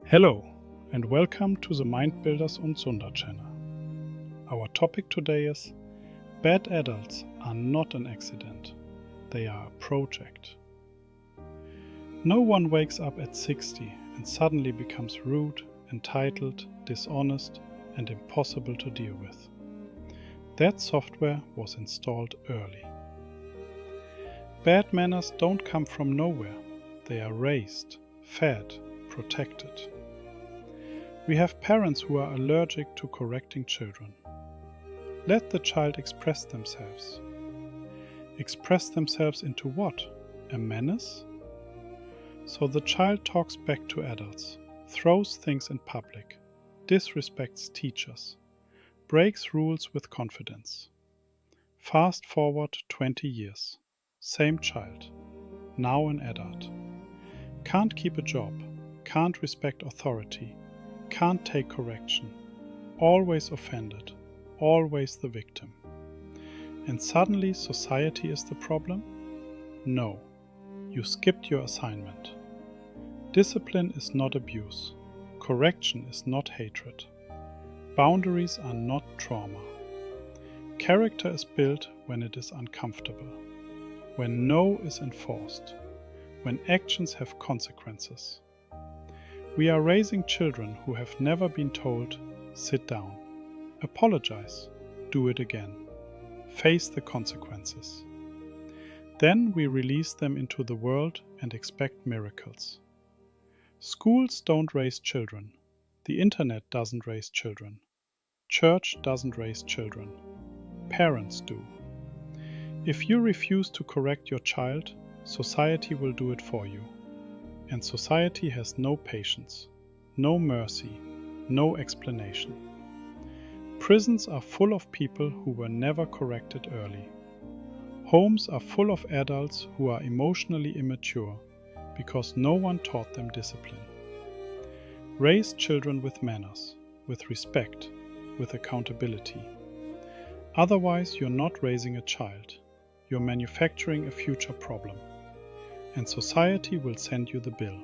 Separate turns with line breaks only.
Hello and welcome to the Mind Builders und Sunda channel. Our topic today is bad adults are not an accident, they are a project. No one wakes up at 60 and suddenly becomes rude, entitled, dishonest and impossible to deal with. That software was installed early. Bad manners don't come from nowhere, they are raised, fed, protected. We have parents who are allergic to correcting children. Let the child express themselves. Express themselves into what? A menace? So the child talks back to adults, throws things in public, disrespects teachers, breaks rules with confidence. Fast forward 20 years. Same child, now an adult. Can't keep a job, can't respect authority, can't take correction, always offended, always the victim. And suddenly society is the problem? No, you skipped your assignment. Discipline is not abuse. Correction is not hatred. Boundaries are not trauma. Character is built when it is uncomfortable, when no is enforced, when actions have consequences. We are raising children who have never been told, sit down, apologize, do it again, face the consequences. Then we release them into the world and expect miracles. Schools don't raise children. The internet doesn't raise children. Church doesn't raise children. Parents do. If you refuse to correct your child, society will do it for you. And society has no patience, no mercy, no explanation. Prisons are full of people who were never corrected early. Homes are full of adults who are emotionally immature because no one taught them discipline. Raise children with manners, with respect, with accountability. Otherwise, you're not raising a child. You're manufacturing a future problem. And society will send you the bill.